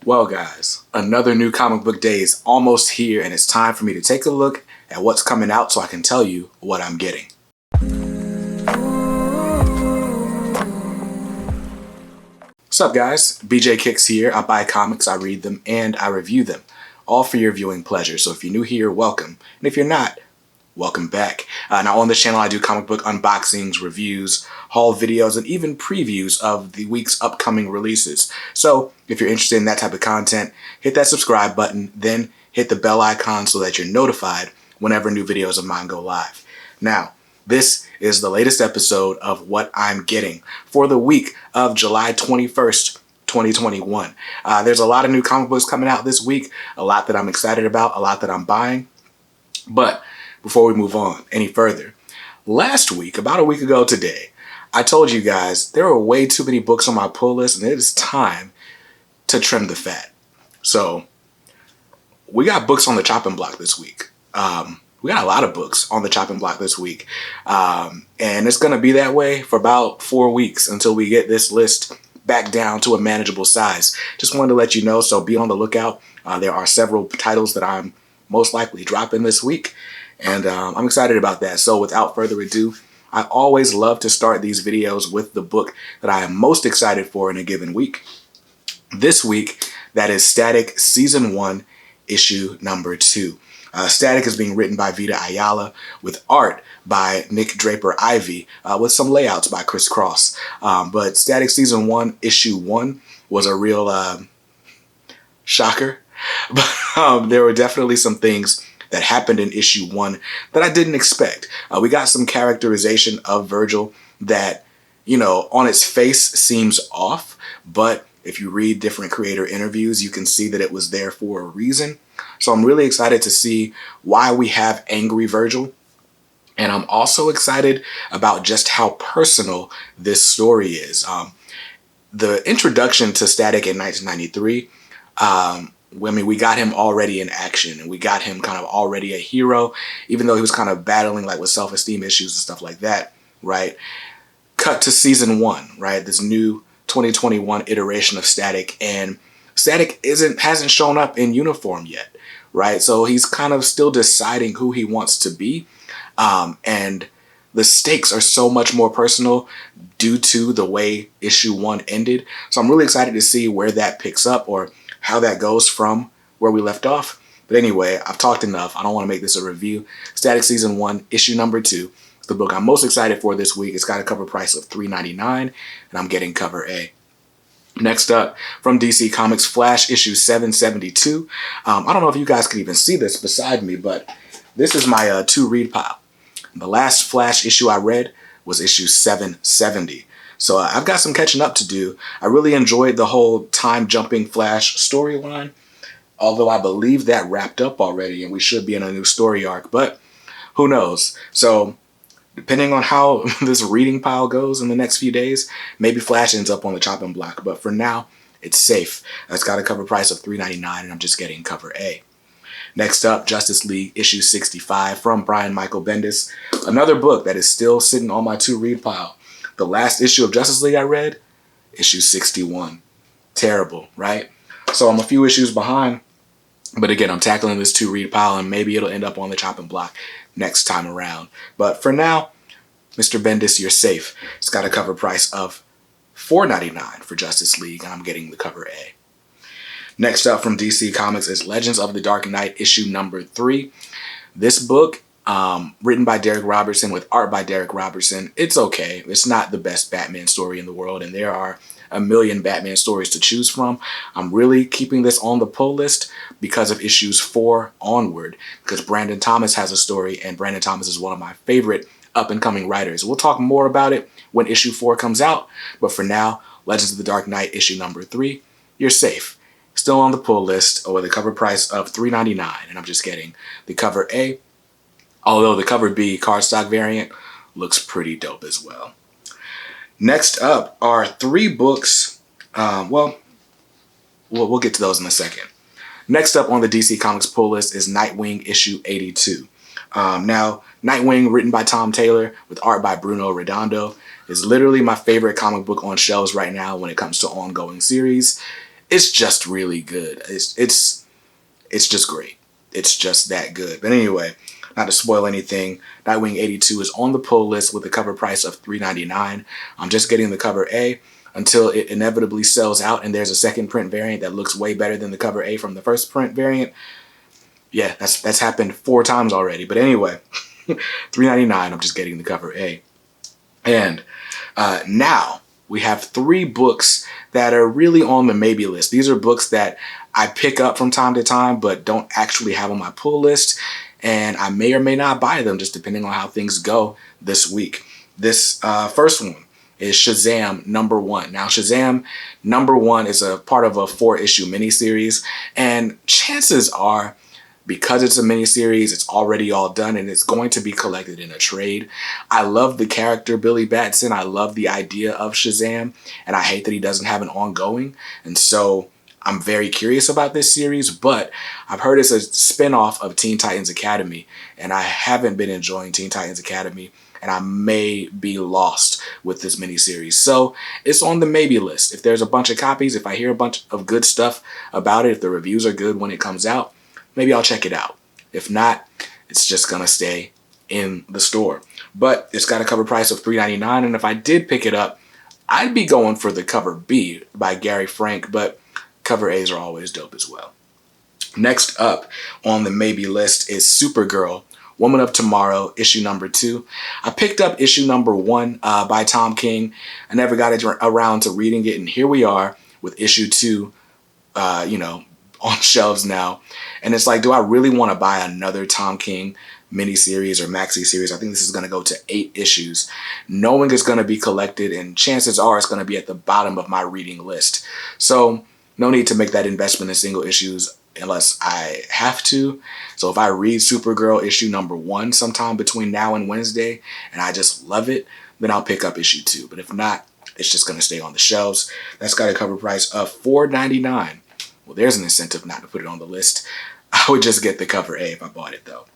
Well guys, another new comic book day is almost here and it's time for me to take a look at what's coming out so I can tell you what I'm getting. What's up guys, BJ Kicks here. I buy comics, I read them, and I review them. All for your viewing pleasure, so if you're new here, welcome. And if you're not, welcome back. Now on this channel I do comic book unboxings, reviews, haul videos, and even previews of the week's upcoming releases. So if you're interested in that type of content, hit that subscribe button, then hit the bell icon so that you're notified whenever new videos of mine go live. Now, this is the latest episode of what I'm getting for the week of July 21st, 2021. There's a lot of new comic books coming out this week, a lot that I'm excited about, a lot that I'm buying. But before we move on any further, last week, about a week ago today, I told you guys there are way too many books on my pull list and it is time to trim the fat. So we got books on the chopping block this week. We got a lot of books on the chopping block this week. And it's going to be that way for about 4 weeks until we get this list back down to a manageable size. Just wanted to let you know, so be on the lookout. There are several titles that I'm most likely dropping this week. And I'm excited about that. So without further ado, I always love to start these videos with the book that I am most excited for in a given week. This week, that is Static Season 1, Issue Number 2. Static is being written by Vita Ayala with art by Nick Draper-Ivey with some layouts by Chris Cross. But Static Season 1, Issue 1 was a real shocker. But there were definitely some things that happened in issue 1 that I didn't expect. We got some characterization of Virgil that, you know, on its face seems off, but if you read different creator interviews, you can see that it was there for a reason. So I'm really excited to see why we have angry Virgil. And I'm also excited about just how personal this story is. The introduction to Static in 1993, we got him already in action and we got him kind of already a hero, even though he was kind of battling like with self-esteem issues and stuff like that, right? Cut to season 1, right? This new 2021 iteration of Static, and Static hasn't shown up in uniform yet, right? So he's kind of still deciding who he wants to be. And the stakes are so much more personal due to the way issue 1 ended. So I'm really excited to see where that picks up or how that goes from where we left off. But anyway, I've talked enough. I don't want to make this a review. Static Season 1, Issue Number 2 is the book I'm most excited for this week. It's got a cover price of $3.99, and I'm getting cover A. Next up, from DC Comics, Flash Issue 772. I don't know if you guys can even see this beside me, but this is my to-read pile. The last Flash issue I read was issue 770. So I've got some catching up to do. I really enjoyed the whole time-jumping Flash storyline, although I believe that wrapped up already and we should be in a new story arc, but who knows? So depending on how this reading pile goes in the next few days, maybe Flash ends up on the chopping block, but for now, it's safe. It's got a cover price of $3.99 and I'm just getting cover A. Next up, Justice League issue 65 from Brian Michael Bendis, another book that is still sitting on my to-read pile. The last issue of Justice League I read, issue 61. Terrible, right? So I'm a few issues behind, but again, I'm tackling this to-read pile and maybe it'll end up on the chopping block next time around. But for now, Mr. Bendis, you're safe. It's got a cover price of $4.99 for Justice League, and I'm getting the cover A. Next up from DC Comics is Legends of the Dark Knight, issue number 3. This book, written by Derek Robertson with art by Derek Robertson, it's okay. It's not the best Batman story in the world, and there are a million Batman stories to choose from. I'm really keeping this on the pull list because of issues 4 onward, because Brandon Thomas has a story, and Brandon Thomas is one of my favorite up-and-coming writers. We'll talk more about it when issue 4 comes out, but for now, Legends of the Dark Knight, issue number 3, you're safe. Still on the pull list with a cover price of $3.99, and I'm just getting the cover A, although the cover B cardstock variant looks pretty dope as well. Next up are 3 books. We'll get to those in a second. Next up on the DC Comics pull list is Nightwing issue 82. Now, Nightwing, written by Tom Taylor with art by Bruno Redondo, is literally my favorite comic book on shelves right now when it comes to ongoing series. it's just really good. It's just great. It's just that good. But anyway, not to spoil anything, Nightwing 82 is on the pull list with a cover price of $3.99. I'm just getting the cover A until it inevitably sells out and there's a second print variant that looks way better than the cover A from the first print variant. Yeah, that's happened 4 times already. But anyway, $3.99, I'm just getting the cover A. And now we have 3 books that are really on the maybe list. These are books that I pick up from time to time, but don't actually have on my pull list. And I may or may not buy them, just depending on how things go this week. This first one is Shazam Number 1. Now, Shazam Number 1 is a part of a 4-issue miniseries. And chances are, because it's a miniseries, it's already all done and it's going to be collected in a trade. I love the character Billy Batson. I love the idea of Shazam, and I hate that he doesn't have an ongoing. And so I'm very curious about this series, but I've heard it's a spinoff of Teen Titans Academy, and I haven't been enjoying Teen Titans Academy, and I may be lost with this miniseries. So it's on the maybe list. If there's a bunch of copies, if I hear a bunch of good stuff about it, if the reviews are good when it comes out, maybe I'll check it out. If not, it's just gonna stay in the store. But it's got a cover price of $3.99, and if I did pick it up, I'd be going for the cover B by Gary Frank, but cover A's are always dope as well. Next up on the maybe list is Supergirl, Woman of Tomorrow, issue number 2. I picked up issue number 1 by Tom King. I never got around to reading it, and here we are with issue 2, on shelves now. And it's like, do I really want to buy another Tom King miniseries or maxi series? I think this is going to go to 8 issues, knowing it's going to be collected, and chances are it's going to be at the bottom of my reading list. So no need to make that investment in single issues unless I have to. So if I read Supergirl issue number 1 sometime between now and Wednesday and I just love it, then I'll pick up issue 2. But if not, it's just going to stay on the shelves. That's got a cover price of $4.99. Well, there's an incentive not to put it on the list. I would just get the cover A if I bought it, though.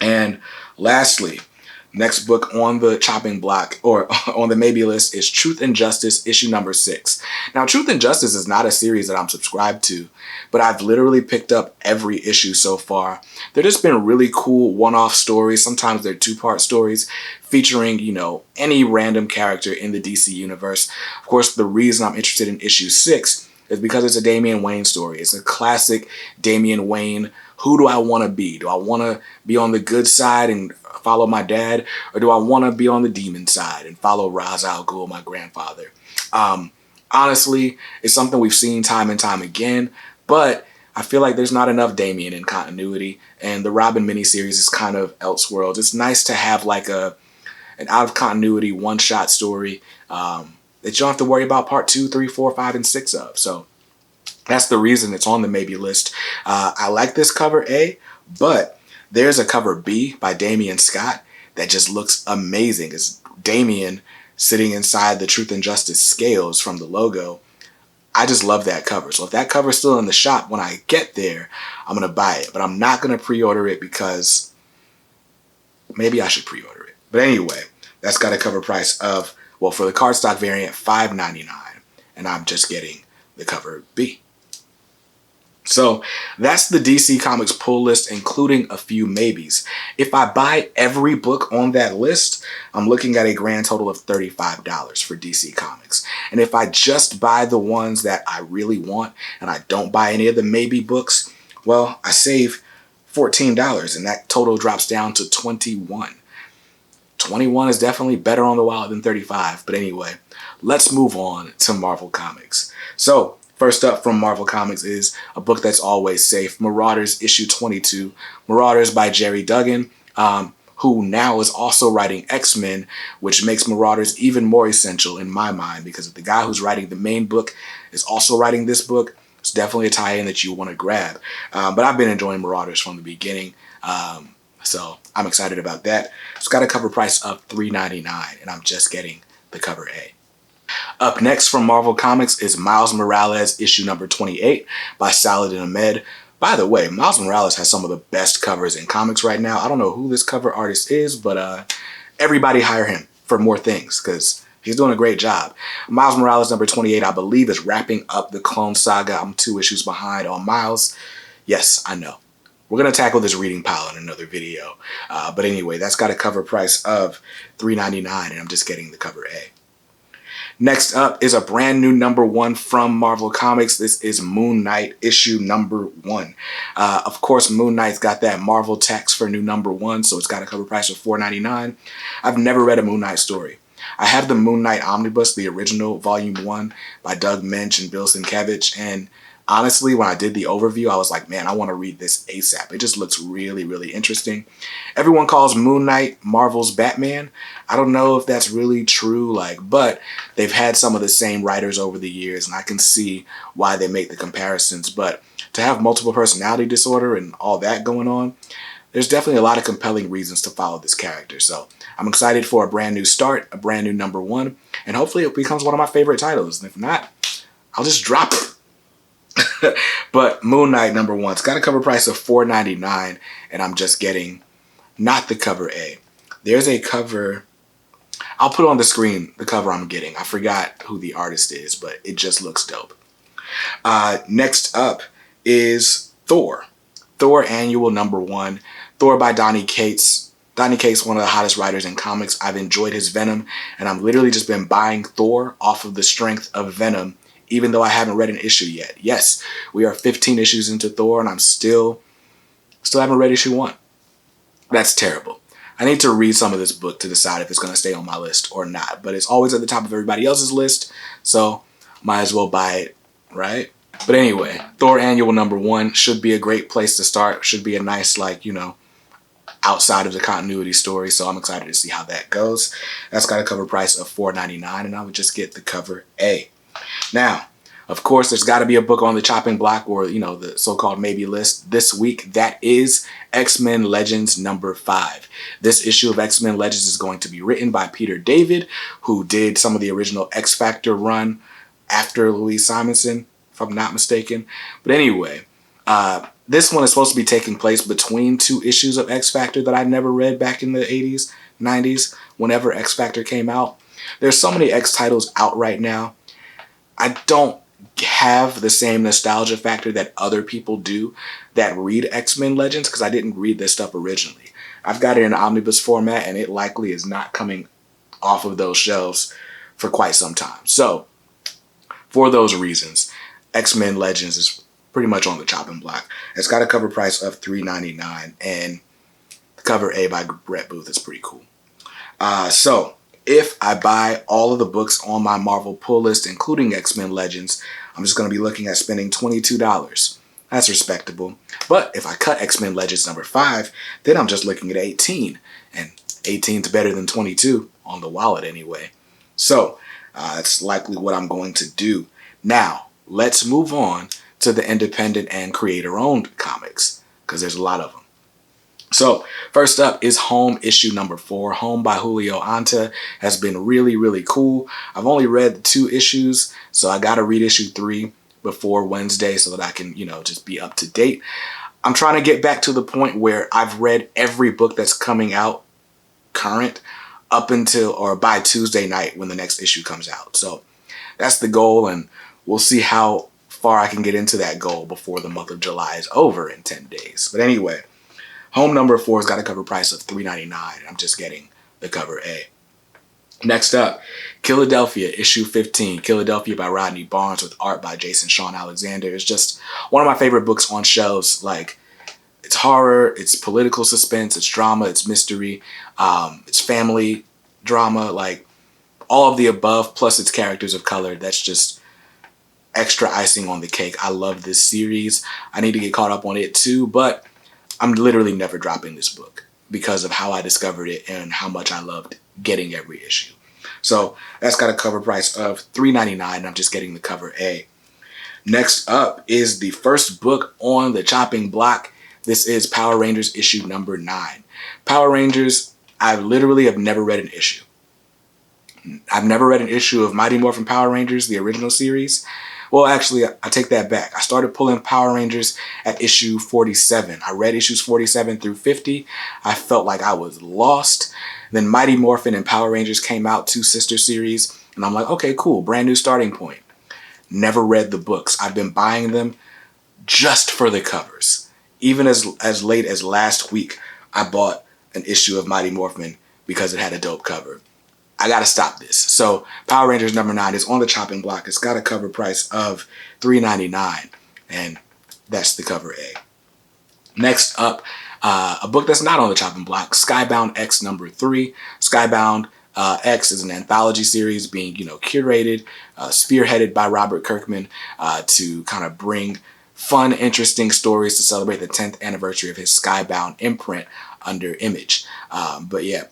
And lastly, next book on the chopping block, or on the maybe list, is Truth and Justice, issue number 6. Now, Truth and Justice is not a series that I'm subscribed to, but I've literally picked up every issue so far. They've just been really cool one-off stories. Sometimes they're 2-part stories featuring, any random character in the DC universe. Of course, the reason I'm interested in issue 6 is because it's a Damian Wayne story. It's a classic Damian Wayne. Who do I want to be? Do I want to be on the good side and follow my dad? Or do I want to be on the demon side and follow Ra's al Ghul, my grandfather? Honestly, it's something we've seen time and time again, but I feel like there's not enough Damian in continuity, and the Robin miniseries is kind of Elseworlds. It's nice to have like an out-of-continuity one-shot story that you don't have to worry about part 2, 3, 4, 5, and 6 of. So that's the reason it's on the maybe list. I like this cover A, but there's a cover B by Damian Scott that just looks amazing. It's Damian sitting inside the Truth and Justice scales from the logo. I just love that cover. So if that cover's still in the shop when I get there, I'm going to buy it. But I'm not going to pre-order it because maybe I should pre-order it. But anyway, that's got a cover price of, well, for the cardstock variant, $5.99, and I'm just getting the cover B. So that's the DC Comics pull list, including a few maybes. If I buy every book on that list, I'm looking at a grand total of $35 for DC Comics. And if I just buy the ones that I really want and I don't buy any of the maybe books, well, I save $14, and that total drops down to $21. 21 is definitely better on the wallet than 35. But anyway, let's move on to Marvel Comics. So first up from Marvel Comics is a book that's always safe, Marauders issue 22. Marauders by Jerry Duggan, who now is also writing X-Men, which makes Marauders even more essential in my mind, because if the guy who's writing the main book is also writing this book, it's definitely a tie-in that you want to grab. But I've been enjoying Marauders from the beginning. So I'm excited about that. It's got a cover price of $3.99, and I'm just getting the cover A. Up next from Marvel Comics is Miles Morales issue number 28 by Saladin Ahmed. By the way, Miles Morales has some of the best covers in comics right now. I don't know who this cover artist is, but everybody hire him for more things, because He's doing a great job. Miles Morales number 28, I believe, is wrapping up the Clone Saga. I'm 2 issues behind on Miles. Yes, I know. We're going to tackle this reading pile in another video. But anyway, that's got a cover price of $3.99, and I'm just getting the cover A. Next up is a brand new #1 from Marvel Comics. This is Moonknight issue #1. Of course, Moon Knight's got that Marvel tax for new #1, so it's got a cover price of $4.99. I've never read a Moon Knight story. I have the Moon Knight Omnibus, the original Volume 1 by Doug Moench and Bill Sienkiewicz, and honestly, when I did the overview, I was like, man, I want to read this ASAP. It just looks really, really interesting. Everyone calls Moon Knight Marvel's Batman. I don't know if that's really true, but they've had some of the same writers over the years, and I can see why they make the comparisons. But to have multiple personality disorder and all that going on, there's definitely a lot of compelling reasons to follow this character. So I'm excited for a brand new start, a brand new #1, and hopefully it becomes one of my favorite titles. And if not, I'll just drop it. But Moon Knight #1's got a cover price of $4.99, and I'm just getting not the cover A. There's a cover, I'll put on the screen the cover I'm getting. I forgot who the artist is, but it just looks dope. Next up is Thor. Thor Annual #1. Thor by Donny Cates. Donny Cates, one of the hottest writers in comics. I've enjoyed his Venom, and I've literally just been buying Thor off of the strength of Venom, even though I haven't read an issue yet. Yes, we are 15 issues into Thor, and I'm still haven't read issue 1. That's terrible. I need to read some of this book to decide if it's going to stay on my list or not. But it's always at the top of everybody else's list, so might as well buy it, right? But anyway, Thor Annual #1 should be a great place to start. Should be a nice, outside of the continuity story. So I'm excited to see how that goes. That's got a cover price of $4.99, and I would just get the cover A. Now, of course, there's got to be a book on the chopping block, or, the so-called maybe list this week. That is XMen Legends #5. This issue of XMen Legends is going to be written by Peter David, who did some of the original X Factor run after Louise Simonson, if I'm not mistaken. But anyway, this one is supposed to be taking place between 2 issues of X Factor that I never read back in the 80s, 90s, whenever X Factor came out. There's so many X titles out right now. I don't have the same nostalgia factor that other people do that read X-Men Legends, because I didn't read this stuff originally. I've got it in omnibus format, and it likely is not coming off of those shelves for quite some time. So, for those reasons, X-Men Legends is pretty much on the chopping block. It's got a cover price of $3.99, and the cover A by Brett Booth is pretty cool. So, if I buy all of the books on my Marvel pull list, including X-Men Legends, I'm just going to be looking at spending $22. That's respectable. But if I cut X-Men Legends #5, then I'm just looking at $18. And 18 is better than 22 on the wallet anyway. So that's likely what I'm going to do. Now, let's move on to the independent and creator-owned comics, because there's a lot of them. So, first up is Home issue #4. Home by Julio Anta has been really, really cool. I've only read 2 issues, so I gotta read issue 3 before Wednesday so that I can, just be up to date. I'm trying to get back to the point where I've read every book that's coming out current up until or by Tuesday night when the next issue comes out. So, that's the goal, and we'll see how far I can get into that goal before the month of July is over in 10 days. But anyway, Home #4 has got a cover price of $3.99. I'm just getting the cover A. Next up, Philadelphia, issue 15. Philadelphia by Rodney Barnes with art by Jason Sean Alexander. It's just one of my favorite books on shelves. It's horror, it's political suspense, it's drama, it's mystery, it's family drama, all of the above, plus its characters of color. That's just extra icing on the cake. I love this series. I need to get caught up on it too, but I'm literally never dropping this book because of how I discovered it and how much I loved getting every issue. So that's got a cover price of $3.99, and I'm just getting the cover A. Next up is the first book on the chopping block. This is Power Rangers issue #9. Power Rangers, I literally have never read an issue. I've never read an issue of Mighty Morphin Power Rangers, the original series. Well, actually, I take that back. I started pulling Power Rangers at issue 47. I read issues 47 through 50. I felt like I was lost. Then Mighty Morphin and Power Rangers came out, 2 sister series. And I'm like, okay, cool, brand new starting point. Never read the books. I've been buying them just for the covers. Even as late as last week, I bought an issue of Mighty Morphin because it had a dope cover. I gotta stop this. So Power Rangers number 9 is on the chopping block. It's got a cover price of $3.99, and that's the cover A. Next up, a book that's not on the chopping block, Skybound X number 3. Skybound X is an anthology series being, curated, spearheaded by Robert Kirkman to kind of bring fun, interesting stories to celebrate the 10th anniversary of his Skybound imprint under Image. But yeah,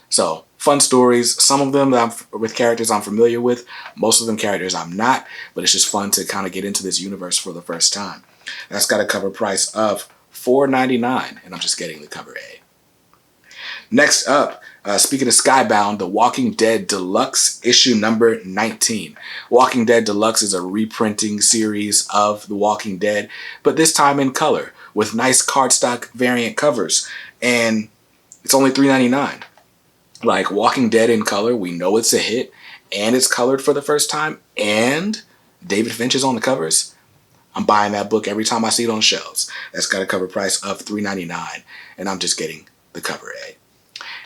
so fun stories. Some of them with characters I'm familiar with. Most of them characters I'm not, but it's just fun to kind of get into this universe for the first time. That's got a cover price of $4.99, and I'm just getting the cover A. Next up, speaking of Skybound, The Walking Dead Deluxe issue number 19. Walking Dead Deluxe is a reprinting series of The Walking Dead, but this time in color with nice cardstock variant covers, and it's only $3.99. Like, Walking Dead in color, we know it's a hit, and it's colored for the first time, and David Finch is on the covers. I'm buying that book every time I see it on shelves. That's got a cover price of $3.99, and I'm just getting the cover A.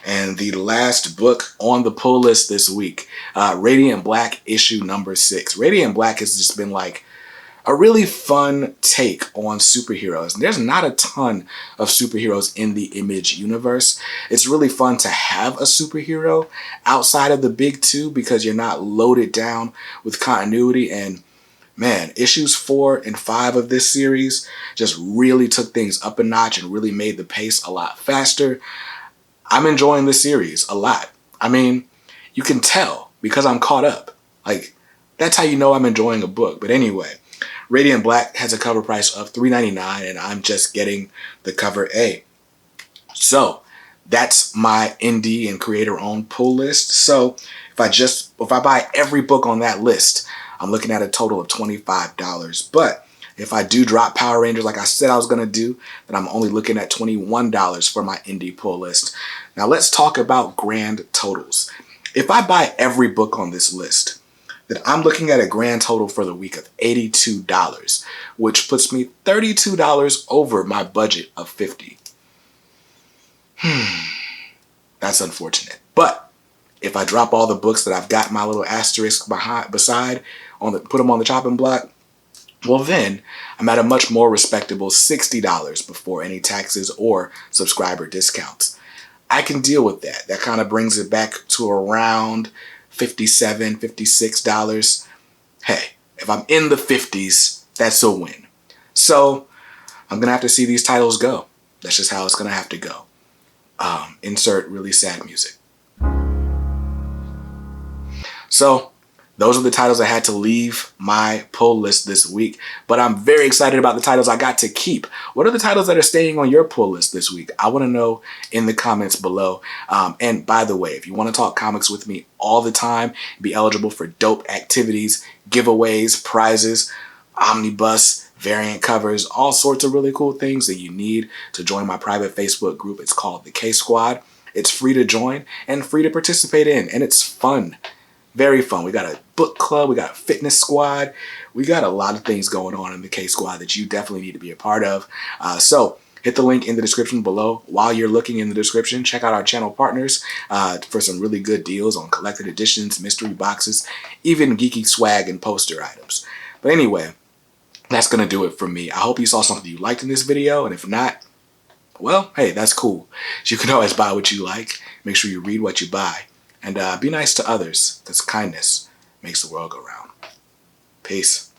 And the last book on the pull list this week, Radiant Black issue number 6. Radiant Black has just been like a really fun take on superheroes. There's not a ton of superheroes in the Image universe. It's really fun to have a superhero outside of the big two because you're not loaded down with continuity. And man, issues 4 and 5 of this series just really took things up a notch and really made the pace a lot faster. I'm enjoying this series a lot. I mean, you can tell because I'm caught up. Like, that's how you know I'm enjoying a book. But anyway, Radiant Black has a cover price of $3.99, and I'm just getting the cover A. So that's my indie and creator-owned pull list. So if I buy every book on that list, I'm looking at a total of $25. But if I do drop Power Rangers like I said I was going to do, then I'm only looking at $21 for my indie pull list. Now let's talk about grand totals. If I buy every book on this list, then I'm looking at a grand total for the week of $82, which puts me $32 over my budget of $50. That's unfortunate. But if I drop all the books that I've got my little asterisk beside, put them on the chopping block, well then, I'm at a much more respectable $60 before any taxes or subscriber discounts. I can deal with that. That kind of brings it back to around $57, $56. Hey, if I'm in the 50s, that's a win. So I'm going to have to see these titles go. That's just how it's going to have to go. Insert really sad music. So those are the titles I had to leave my pull list this week, but I'm very excited about the titles I got to keep. What are the titles that are staying on your pull list this week? I want to know in the comments below. And by the way, if you want to talk comics with me all the time, be eligible for dope activities, giveaways, prizes, omnibus, variant covers, all sorts of really cool things that you need to join my private Facebook group. It's called the K Squad. It's free to join and free to participate in, and it's fun. Very fun. We got a book club. We got a fitness squad. We got a lot of things going on in the K Squad that you definitely need to be a part of. So hit the link in the description below. While you're looking in the description, check out our channel partners for some really good deals on collected editions, mystery boxes, even geeky swag and poster items. But anyway, that's going to do it for me. I hope you saw something you liked in this video. And if not, well, hey, that's cool. You can always buy what you like. Make sure you read what you buy. And be nice to others, because kindness makes the world go round. Peace.